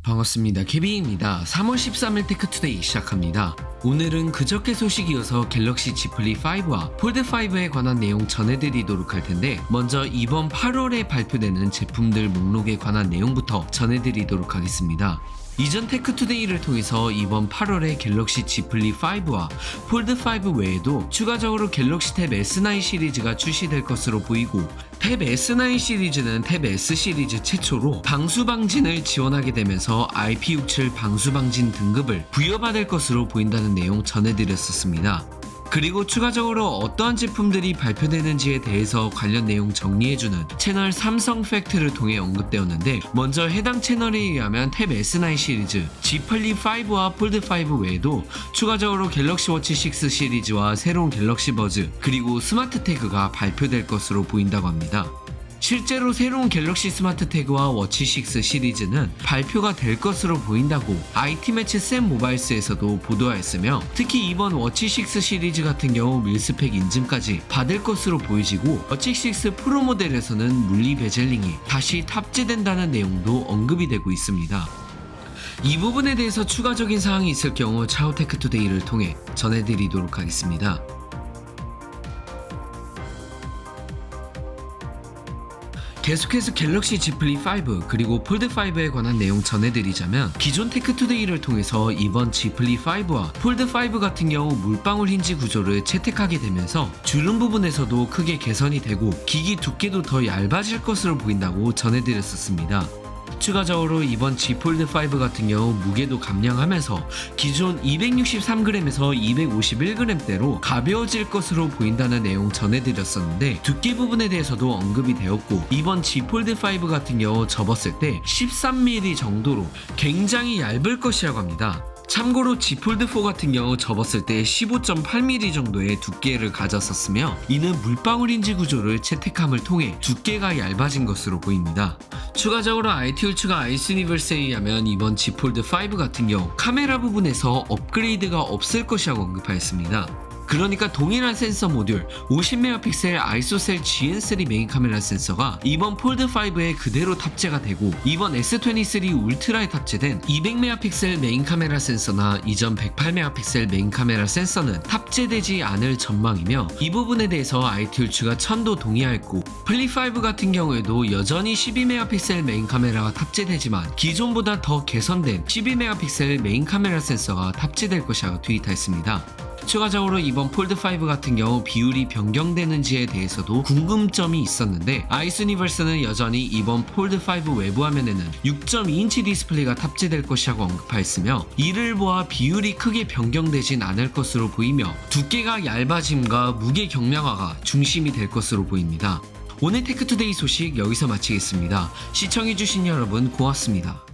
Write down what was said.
반갑습니다. 케빈입니다. 3월 13일 테크투데이 시작합니다. 오늘은 그저께 소식이어서 갤럭시 Z 플립 5와 폴드 5에 관한 내용 전해드리도록 할 텐데, 먼저 이번 8월에 발표되는 제품들 목록에 관한 내용부터 전해드리도록 하겠습니다. 이전 테크투데이를 통해서 이번 8월에 갤럭시 Z 플립 5와 폴드 5 외에도 추가적으로 갤럭시 탭 S9 시리즈가 출시될 것으로 보이고, 탭 S9 시리즈는 탭 S 시리즈 최초로 방수방진을 지원하게 되면서 IP67 방수방진 등급을 부여받을 것으로 보인다는 내용 전해드렸었습니다. 그리고 추가적으로 어떠한 제품들이 발표되는지에 대해서 관련 내용 정리해주는 채널 삼성 팩트를 통해 언급되었는데, 먼저 해당 채널에 의하면 탭 S9 시리즈, Z 플립 5와 폴드 5 외에도 추가적으로 갤럭시 워치 6 시리즈와 새로운 갤럭시 버즈, 그리고 스마트 태그가 발표될 것으로 보인다고 합니다. 실제로 새로운 갤럭시 스마트 태그와 워치 6 시리즈는 발표가 될 것으로 보인다고 IT 매체 샘 모바일스에서도 보도하였으며, 특히 이번 워치 6 시리즈 같은 경우 밀스펙 인증까지 받을 것으로 보여지고, 워치 6 프로 모델에서는 물리 베젤링이 다시 탑재된다는 내용도 언급이 되고 있습니다. 이 부분에 대해서 추가적인 사항이 있을 경우 차후 테크투데이를 통해 전해드리도록 하겠습니다. 계속해서 갤럭시 Z 플립 5 그리고 폴드 5에 관한 내용 전해드리자면, 기존 테크투데이를 통해서 이번 Z 플립 5와 폴드 5 같은 경우 물방울 힌지 구조를 채택하게 되면서 주름 부분에서도 크게 개선이 되고 기기 두께도 더 얇아질 것으로 보인다고 전해드렸었습니다. 추가적으로 이번 Z 폴드 5 같은 경우 무게도 감량하면서 기존 263g에서 251g대로 가벼워질 것으로 보인다는 내용 전해드렸었는데, 두께 부분에 대해서도 언급이 되었고, 이번 Z 폴드 5 같은 경우 접었을 때 13mm 정도로 굉장히 얇을 것이라고 합니다. 참고로 Z 폴드 4 같은 경우 접었을 때 15.8mm 정도의 두께를 가졌었으며, 이는 물방울 힌지 구조를 채택함을 통해 두께가 얇아진 것으로 보입니다. 추가적으로 IT울츠가 아이스유니버스에 의하면 이번 Z 폴드 5 같은 경우 카메라 부분에서 업그레이드가 없을 것이라고 언급하였습니다. 그러니까 동일한 센서 모듈 50메가픽셀 아이소셀 GN3 메인 카메라 센서가 이번 폴드 5에 그대로 탑재가 되고, 이번 S23 울트라에 탑재된 200메가픽셀 메인 카메라 센서나 이전 108메가픽셀 메인 카메라 센서는 탑재되지 않을 전망이며, 이 부분에 대해서 IT울츠가 천도 동의하였고, 플립 5 같은 경우에도 여전히 12메가픽셀 메인 카메라가 탑재되지만 기존보다 더 개선된 12메가픽셀 메인 카메라 센서가 탑재될 것이라고 트윗했습니다. 추가적으로 이번 폴드 5 같은 경우 비율이 변경되는지에 대해서도 궁금점이 있었는데, 아이스유니버스는 여전히 이번 폴드 5 외부 화면에는 6.2인치 디스플레이가 탑재될 것이라고 언급하였으며, 이를 보아 비율이 크게 변경되진 않을 것으로 보이며 두께가 얇아짐과 무게 경량화가 중심이 될 것으로 보입니다. 오늘 테크투데이 소식 여기서 마치겠습니다. 시청해주신 여러분 고맙습니다.